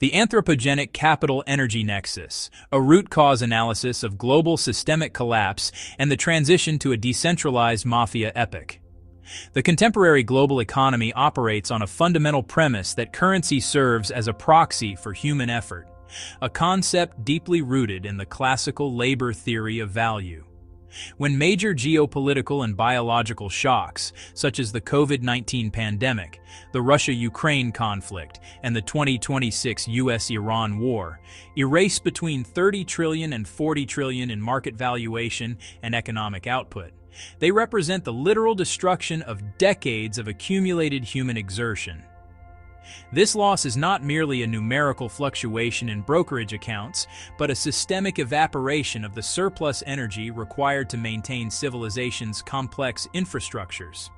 The anthropogenic capital-energy nexus, a root cause analysis of global systemic collapse and the transition to a decentralized mafia epoch. The contemporary global economy operates on a fundamental premise that currency serves as a proxy for human effort, a concept deeply rooted in the classical labor theory of value. When major geopolitical and biological shocks, such as the COVID-19 pandemic, the Russia-Ukraine conflict, and the 2026 US-Iran war, erase between $30 trillion and $40 trillion in market valuation and economic output, they represent the literal destruction of decades of accumulated human exertion. This loss is not merely a numerical fluctuation in brokerage accounts, but a systemic evaporation of the surplus energy required to maintain civilization's complex infrastructures.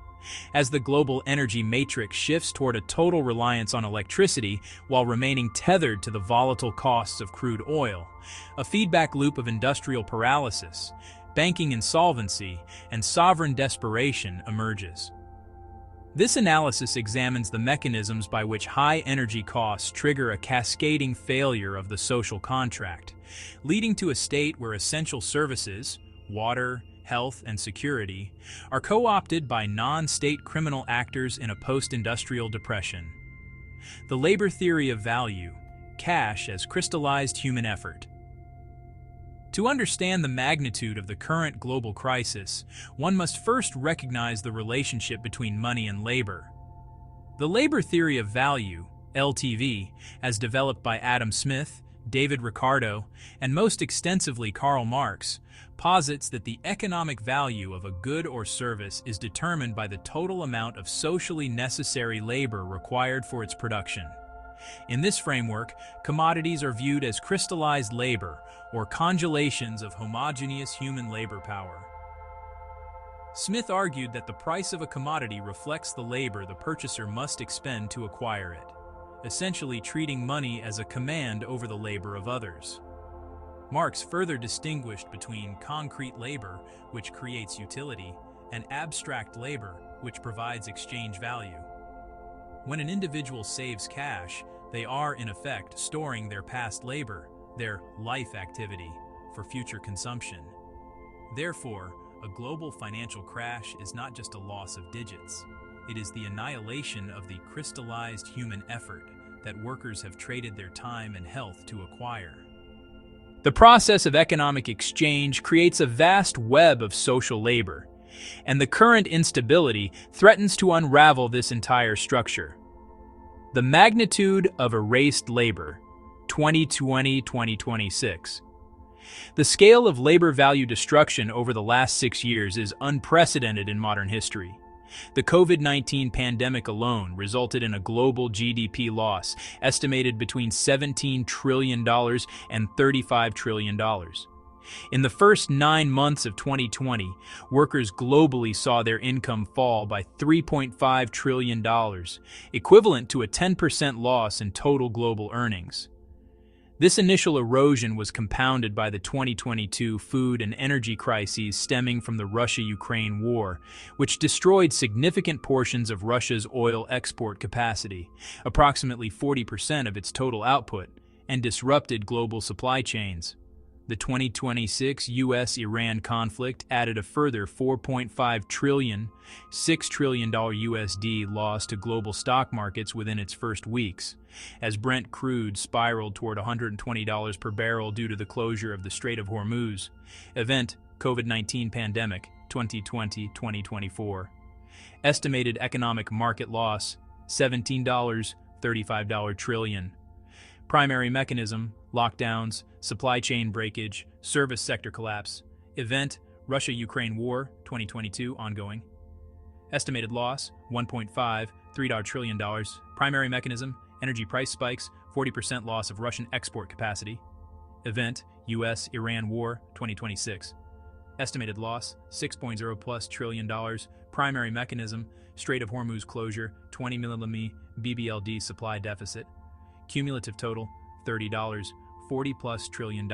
As the global energy matrix shifts toward a total reliance on electricity while remaining tethered to the volatile costs of crude oil, a feedback loop of industrial paralysis, banking insolvency, and sovereign desperation emerges. This analysis examines the mechanisms by which high energy costs trigger a cascading failure of the social contract, leading to a state where essential services, water, health, and security, are co-opted by non-state criminal actors in a post-industrial depression. The labor theory of value, cash as crystallized human effort. To understand the magnitude of the current global crisis, one must first recognize the relationship between money and labor. The labor theory of value, LTV, as developed by Adam Smith, David Ricardo, and most extensively Karl Marx, posits that the economic value of a good or service is determined by the total amount of socially necessary labor required for its production. In this framework, commodities are viewed as crystallized labor, or congelations of homogeneous human labor power. Smith argued that the price of a commodity reflects the labor the purchaser must expend to acquire it, essentially treating money as a command over the labor of others. Marx further distinguished between concrete labor, which creates utility, and abstract labor, which provides exchange value. When an individual saves cash, they are, in effect, storing their past labor, their life activity, for future consumption. Therefore, a global financial crash is not just a loss of digits. It is the annihilation of the crystallized human effort that workers have traded their time and health to acquire. The process of economic exchange creates a vast web of social labor, and the current instability threatens to unravel this entire structure. The magnitude of erased labor, 2020-2026. The scale of labor value destruction over the last 6 years is unprecedented in modern history. The COVID-19 pandemic alone resulted in a global GDP loss estimated between $17 trillion and $35 trillion. In the first 9 months of 2020, workers globally saw their income fall by $3.5 trillion, equivalent to a 10% loss in total global earnings. This initial erosion was compounded by the 2022 food and energy crises stemming from the Russia-Ukraine war, which destroyed significant portions of Russia's oil export capacity, approximately 40% of its total output, and disrupted global supply chains. The 2026 US-Iran conflict added a further $4.5 trillion, $6 trillion USD loss to global stock markets within its first weeks, as Brent crude spiraled toward $120 per barrel due to the closure of the Strait of Hormuz. Event: COVID-19 pandemic, 2020-2024. Estimated economic market loss, $17.35 trillion. Primary mechanism: lockdowns, supply chain breakage, service sector collapse. Event: Russia-Ukraine war, 2022, ongoing. Estimated loss: $1.53 trillion. Primary mechanism: energy price spikes, 40% loss of Russian export capacity. Event: US-Iran war, 2026. Estimated loss: $6.0+ trillion. Primary mechanism: Strait of Hormuz closure, 20 mm BBLD supply deficit. Cumulative total: $30, $40+ trillion.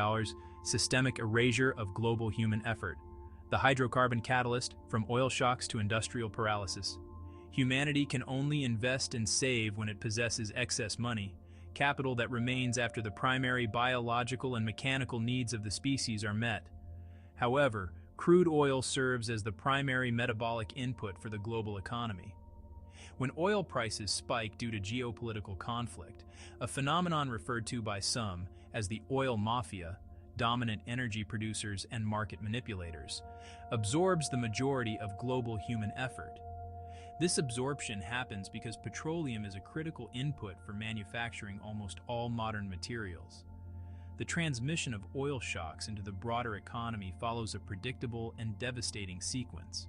Systemic erasure of global human effort. The hydrocarbon catalyst, from oil shocks to industrial paralysis. Humanity can only invest and save when it possesses excess money. capital that remains after the primary biological and mechanical needs of the species are met. However, crude oil serves as the primary metabolic input for the global economy. When oil prices spike due to geopolitical conflict, a phenomenon referred to by some as the oil mafia, dominant energy producers and market manipulators, absorbs the majority of global human effort. This absorption happens because petroleum is a critical input for manufacturing almost all modern materials. The transmission of oil shocks into the broader economy follows a predictable and devastating sequence.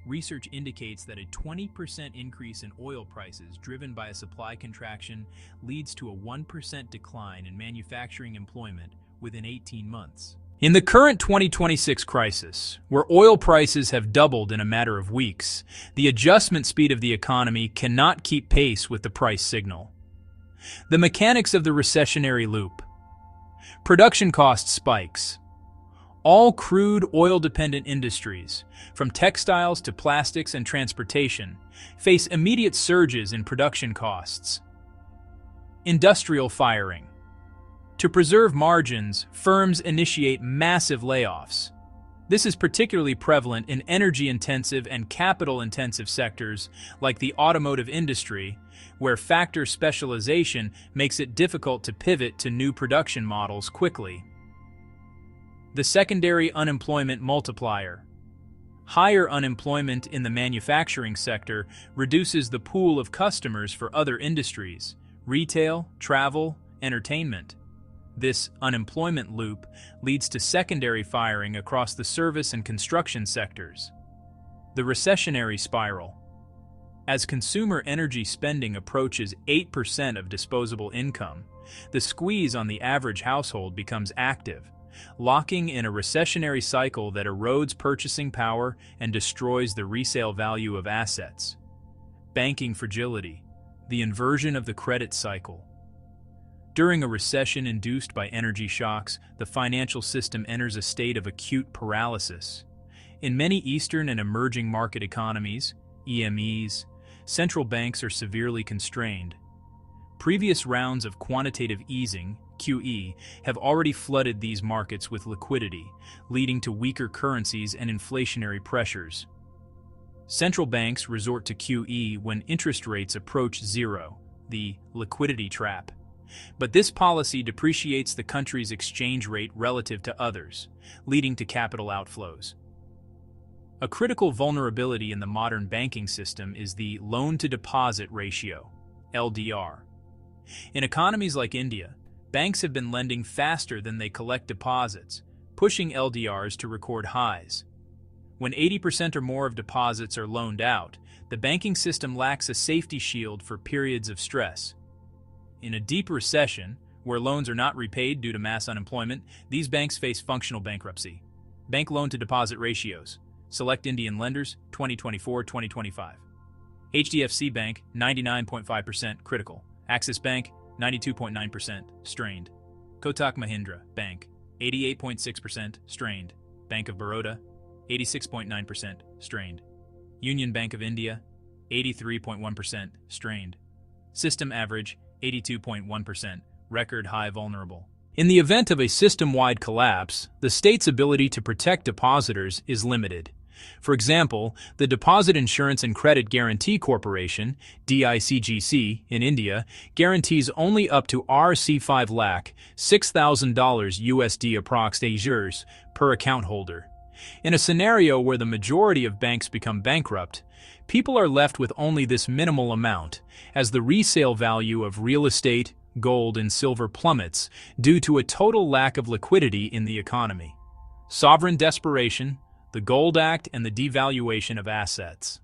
Research indicates that a 20% increase in oil prices driven by a supply contraction leads to a 1% decline in manufacturing employment within 18 months. In the current 2026 crisis, where oil prices have doubled in a matter of weeks, the adjustment speed of the economy cannot keep pace with the price signal. The mechanics of the recessionary loop. Production cost spikes. All crude oil-dependent industries, from textiles to plastics and transportation, face immediate surges in production costs. Industrial firing. To preserve margins, firms initiate massive layoffs. This is particularly prevalent in energy-intensive and capital-intensive sectors like the automotive industry, where factor specialization makes it difficult to pivot to new production models quickly. The secondary unemployment multiplier. Higher unemployment in the manufacturing sector reduces the pool of customers for other industries, retail, travel, entertainment. This unemployment loop leads to secondary firing across the service and construction sectors. The recessionary spiral. As consumer energy spending approaches 8% of disposable income, the squeeze on the average household becomes active, locking in a recessionary cycle that erodes purchasing power and destroys the resale value of assets. Banking fragility, the inversion of the credit cycle. During a recession induced by energy shocks, the financial system enters a state of acute paralysis. In many Eastern and emerging market economies, EMEs, central banks are severely constrained. Previous rounds of quantitative easing, QE, have already flooded these markets with liquidity, leading to weaker currencies and inflationary pressures. Central banks resort to QE when interest rates approach zero, the liquidity trap. But this policy depreciates the country's exchange rate relative to others, leading to capital outflows. A critical vulnerability in the modern banking system is the loan-to-deposit ratio, LDR. In economies like India, banks have been lending faster than they collect deposits, pushing LDRs to record highs. When 80% or more of deposits are loaned out, the banking system lacks a safety shield for periods of stress. In a deep recession, where loans are not repaid due to mass unemployment, these banks face functional bankruptcy. Bank loan-to-deposit ratios. Select Indian lenders, 2024-2025. HDFC Bank, 99.5% critical. Axis Bank, 92.9% strained. Kotak Mahindra Bank, 88.6% strained. Bank of Baroda, 86.9% strained. Union Bank of India, 83.1% strained. System average, 82.1%, record high vulnerable. In the event of a system-wide collapse, the state's ability to protect depositors is limited. For example, the Deposit Insurance and Credit Guarantee Corporation, DICGC, in India, guarantees only up to Rs5 lakh, $6,000 USD approx. Per account holder. In a scenario where the majority of banks become bankrupt, people are left with only this minimal amount, as the resale value of real estate, gold, and silver plummets due to a total lack of liquidity in the economy. Sovereign desperation, the Gold Act, and the devaluation of assets.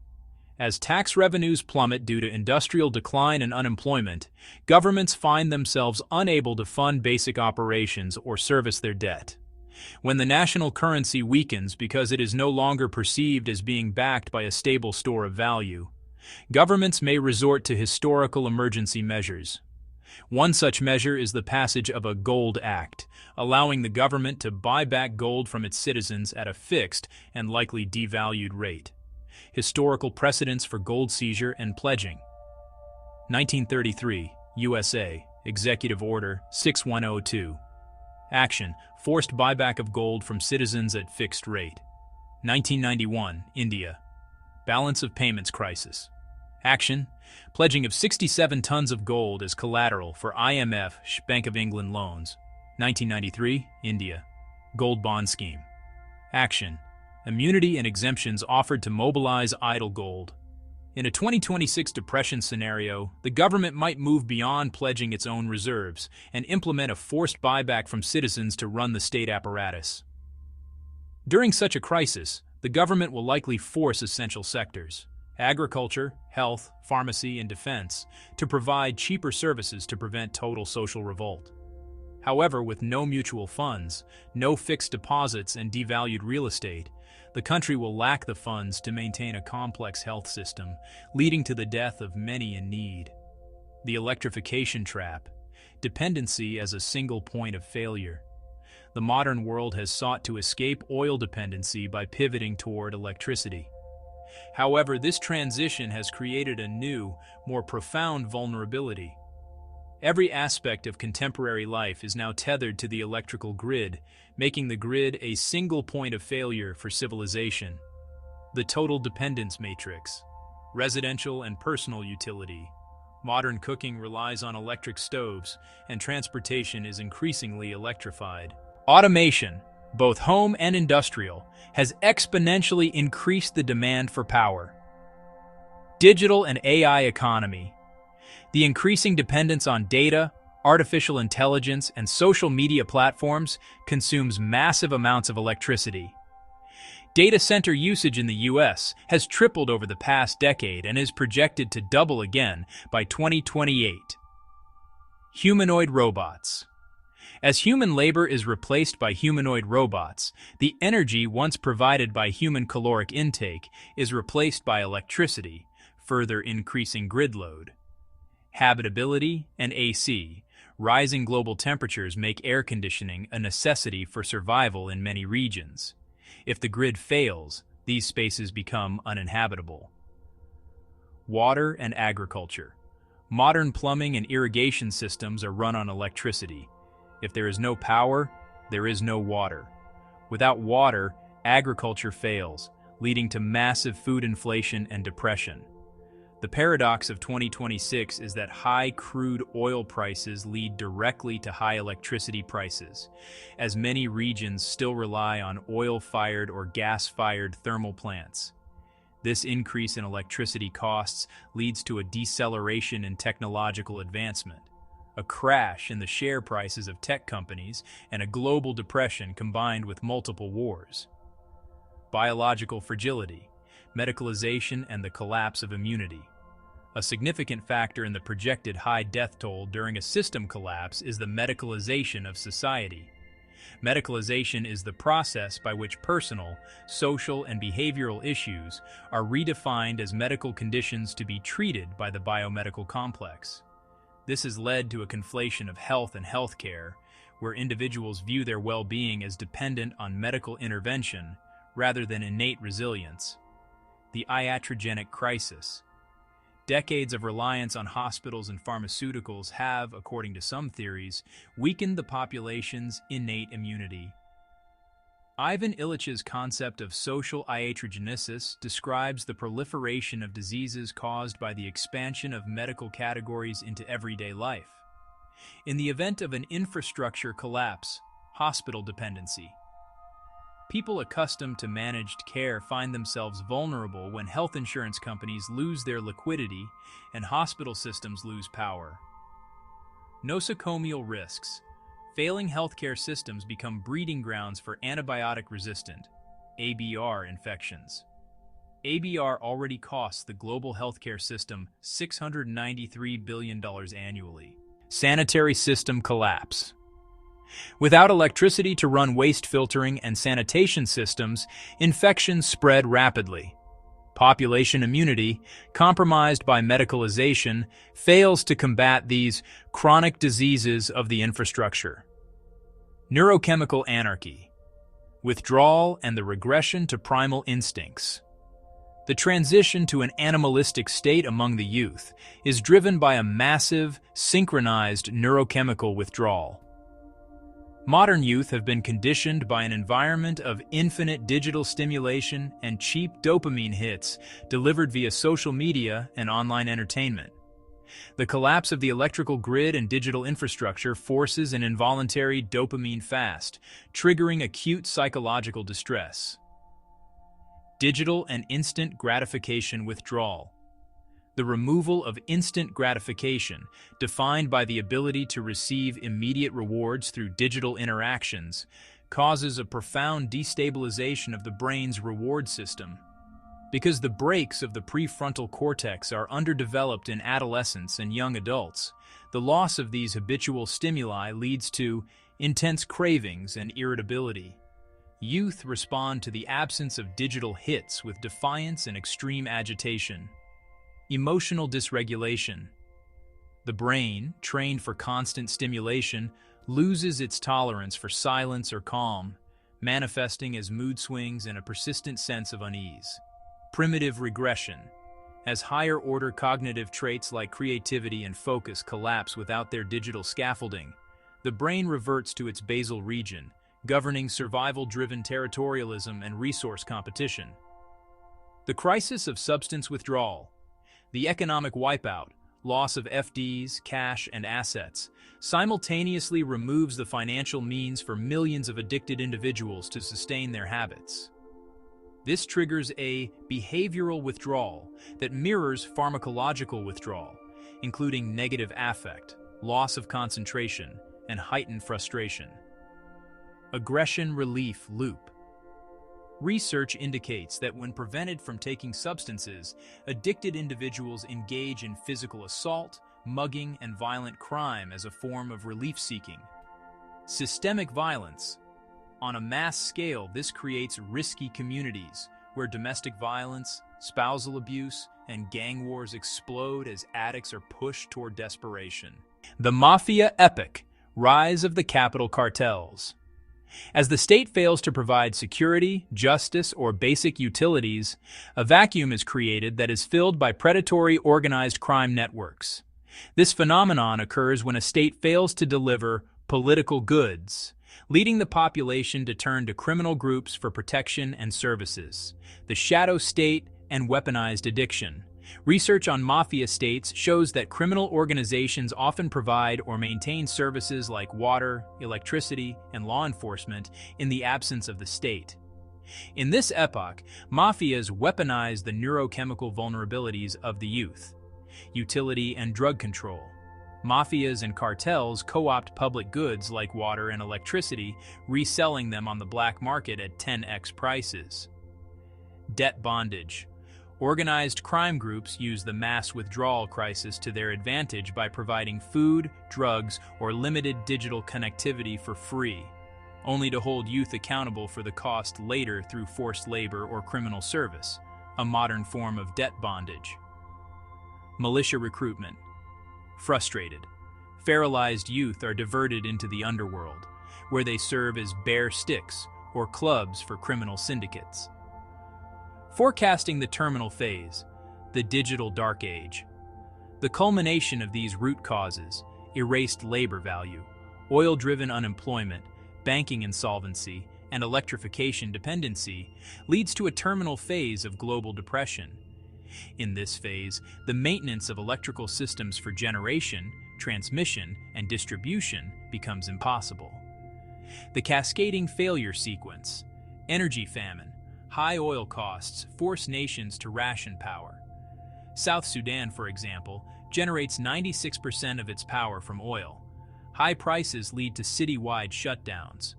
As tax revenues plummet due to industrial decline and unemployment, governments find themselves unable to fund basic operations or service their debt. When the national currency weakens because it is no longer perceived as being backed by a stable store of value, governments may resort to historical emergency measures. One such measure is the passage of a Gold Act, allowing the government to buy back gold from its citizens at a fixed and likely devalued rate. Historical precedents for gold seizure and pledging. 1933, USA, Executive Order 6102. Action: forced buyback of gold from citizens at fixed rate. 1991, India. Balance of payments crisis. Action: pledging of 67 tons of gold as collateral for IMF Bank of England loans. 1993, India. Gold bond scheme. Action: immunity and exemptions offered to mobilize idle gold. In a 2026 depression scenario, the government might move beyond pledging its own reserves and implement a forced buyback from citizens to run the state apparatus. During such a crisis, the government will likely force essential sectors, agriculture, health, pharmacy, and defense, to provide cheaper services to prevent total social revolt. However, with no mutual funds, no fixed deposits, and devalued real estate, the country will lack the funds to maintain a complex health system, leading to the death of many in need. The electrification trap: dependency as a single point of failure. The modern world has sought to escape oil dependency by pivoting toward electricity. However, this transition has created a new, more profound vulnerability. Every aspect of contemporary life is now tethered to the electrical grid, making the grid a single point of failure for civilization. The total dependence matrix. Residential and personal utility. Modern cooking relies on electric stoves, and transportation is increasingly electrified. Automation, both home and industrial, has exponentially increased the demand for power. Digital and AI economy. The increasing dependence on data, artificial intelligence, and social media platforms consumes massive amounts of electricity. Data center usage in the US has tripled over the past decade and is projected to double again by 2028. Humanoid robots. As human labor is replaced by humanoid robots, the energy once provided by human caloric intake is replaced by electricity, further increasing grid load. Habitability and AC. Rising global temperatures make air conditioning a necessity for survival in many regions. If the grid fails, these spaces become uninhabitable. Water and agriculture. Modern plumbing and irrigation systems are run on electricity. If there is no power, there is no water. Without water, agriculture fails, leading to massive food inflation and depression. The paradox of 2026 is that high crude oil prices lead directly to high electricity prices, as many regions still rely on oil-fired or gas-fired thermal plants. This increase in electricity costs leads to a deceleration in technological advancement, a crash in the share prices of tech companies, and a global depression combined with multiple wars. Biological fragility, medicalization, and the collapse of immunity. A significant factor in the projected high death toll during a system collapse is the medicalization of society. Medicalization is the process by which personal, social, and behavioral issues are redefined as medical conditions to be treated by the biomedical complex. This has led to a conflation of health and healthcare, where individuals view their well-being as dependent on medical intervention rather than innate resilience. The iatrogenic crisis. Decades of reliance on hospitals and pharmaceuticals have, according to some theories, weakened the population's innate immunity. Ivan Illich's concept of social iatrogenesis describes the proliferation of diseases caused by the expansion of medical categories into everyday life. In the event of an infrastructure collapse, hospital dependency. People accustomed to managed care find themselves vulnerable when health insurance companies lose their liquidity and hospital systems lose power. Nosocomial risks. Failing healthcare systems become breeding grounds for antibiotic-resistant (ABR) infections. ABR already costs the global healthcare system $693 billion annually. Sanitary system collapse. Without electricity to run waste filtering and sanitation systems, infections spread rapidly. Population immunity, compromised by medicalization, fails to combat these chronic diseases of the infrastructure. Neurochemical anarchy. Withdrawal and the regression to primal instincts. The transition to an animalistic state among the youth is driven by a massive, synchronized neurochemical withdrawal. Modern youth have been conditioned by an environment of infinite digital stimulation and cheap dopamine hits delivered via social media and online entertainment. The collapse of the electrical grid and digital infrastructure forces an involuntary dopamine fast, triggering acute psychological distress. Digital and instant gratification withdrawal. The removal of instant gratification, defined by the ability to receive immediate rewards through digital interactions, causes a profound destabilization of the brain's reward system. Because the brakes of the prefrontal cortex are underdeveloped in adolescents and young adults, the loss of these habitual stimuli leads to intense cravings and irritability. Youth respond to the absence of digital hits with defiance and extreme agitation. Emotional dysregulation. The brain, trained for constant stimulation, loses its tolerance for silence or calm, manifesting as mood swings and a persistent sense of unease. Primitive regression. As higher-order cognitive traits like creativity and focus collapse without their digital scaffolding, the brain reverts to its basal region, governing survival-driven territorialism and resource competition. The crisis of substance withdrawal. The economic wipeout, loss of FDs, cash, and assets, simultaneously removes the financial means for millions of addicted individuals to sustain their habits. This triggers a behavioral withdrawal that mirrors pharmacological withdrawal, including negative affect, loss of concentration, and heightened frustration. Aggression relief loop. Research indicates that when prevented from taking substances, addicted individuals engage in physical assault, mugging, and violent crime as a form of relief seeking. Systemic violence. On a mass scale, this creates risky communities where domestic violence, spousal abuse, and gang wars explode as addicts are pushed toward desperation. The Mafia epic, rise of the capital cartels. As the state fails to provide security, justice, or basic utilities, a vacuum is created that is filled by predatory organized crime networks. This phenomenon occurs when a state fails to deliver political goods, leading the population to turn to criminal groups for protection and services. The shadow state and weaponized addiction. Research on mafia states shows that criminal organizations often provide or maintain services like water, electricity, and law enforcement in the absence of the state. In this epoch, mafias weaponize the neurochemical vulnerabilities of the youth. Utility and drug control. Mafias and cartels co-opt public goods like water and electricity, reselling them on the black market at 10x prices. Debt bondage. Organized crime groups use the mass withdrawal crisis to their advantage by providing food, drugs, or limited digital connectivity for free, only to hold youth accountable for the cost later through forced labor or criminal service, a modern form of debt bondage. Militia recruitment. Frustrated, feralized youth are diverted into the underworld, where they serve as bear sticks or clubs for criminal syndicates. Forecasting the terminal phase, the digital dark age. The culmination of these root causes, erased labor value, oil-driven unemployment, banking insolvency, and electrification dependency, leads to a terminal phase of global depression. In this phase, the maintenance of electrical systems for generation, transmission, and distribution becomes impossible. The cascading failure sequence, energy famine, high oil costs force nations to ration power. South Sudan, for example, generates 96% of its power from oil. High prices lead to city-wide shutdowns.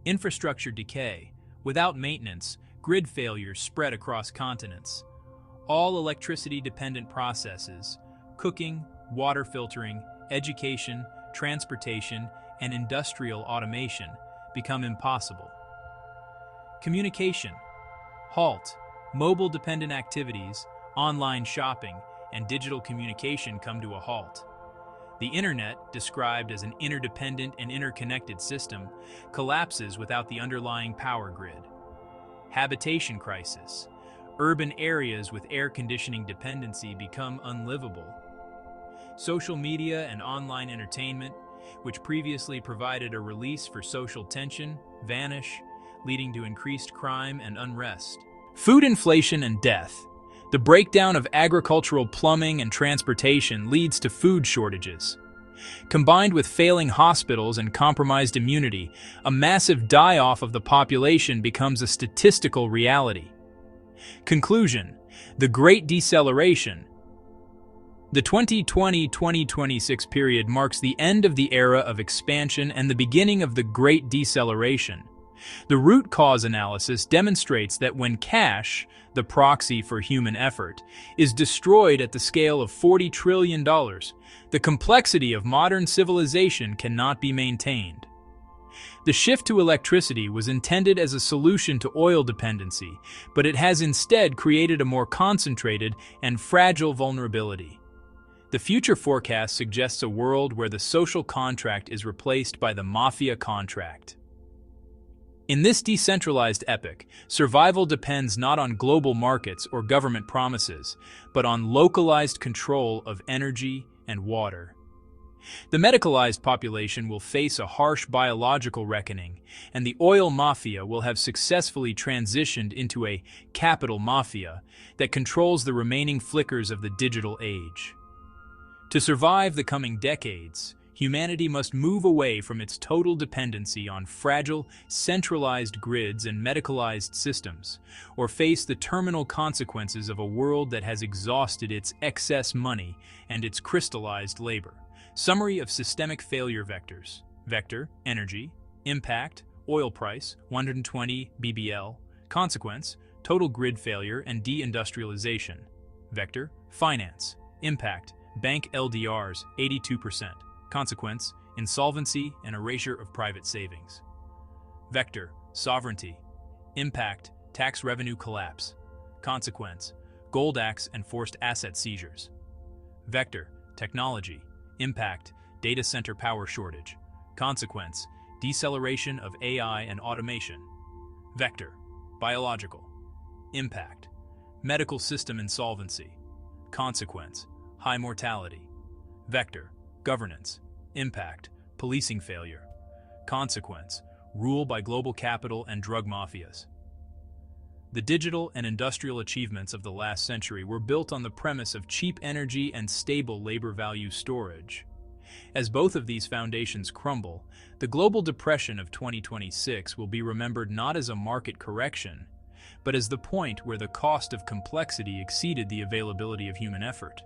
Infrastructure decay. Without maintenance, grid failures spread across continents. All electricity-dependent processes, cooking, water filtering, education, transportation, and industrial automation, become impossible. Communication. Halt. Mobile-dependent activities, online shopping, and digital communication come to a halt. The internet, described as an interdependent and interconnected system, collapses without the underlying power grid. Habitation crisis. Urban areas with air conditioning dependency become unlivable. Social media and online entertainment, which previously provided a release for social tension, vanish, leading to increased crime and unrest. Food inflation and death. The breakdown of agricultural plumbing and transportation leads to food shortages. Combined with failing hospitals and compromised immunity, a massive die-off of the population becomes a statistical reality. Conclusion: the Great Deceleration. The 2020-2026 period marks the end of the era of expansion and the beginning of the Great Deceleration. The root cause analysis demonstrates that when cash, the proxy for human effort, is destroyed at the scale of $40 trillion, the complexity of modern civilization cannot be maintained. The shift to electricity was intended as a solution to oil dependency, but it has instead created a more concentrated and fragile vulnerability. The future forecast suggests a world where the social contract is replaced by the mafia contract. In this decentralized epoch, survival depends not on global markets or government promises, but on localized control of energy and water. The medicalized population will face a harsh biological reckoning, and the oil mafia will have successfully transitioned into a capital mafia that controls the remaining flickers of the digital age. To survive the coming decades, humanity must move away from its total dependency on fragile, centralized grids and medicalized systems, or face the terminal consequences of a world that has exhausted its excess money and its crystallized labor. Summary of systemic failure vectors. Vector, energy. Impact, oil price, 120 BBL. Consequence, total grid failure and deindustrialization. Vector, finance. Impact, bank LDRs, 82%. Consequence, insolvency and erasure of private savings. Vector, sovereignty. Impact, tax revenue collapse. Consequence, gold axe and forced asset seizures. Vector, technology. Impact, data center power shortage. Consequence, deceleration of AI and automation. Vector, biological. Impact, medical system insolvency. Consequence, high mortality. Vector, governance. Impact, policing failure. Consequence, rule by global capital and drug mafias. The digital and industrial achievements of the last century were built on the premise of cheap energy and stable labor value storage. As both of these foundations crumble, the global depression of 2026 will be remembered not as a market correction, but as the point where the cost of complexity exceeded the availability of human effort.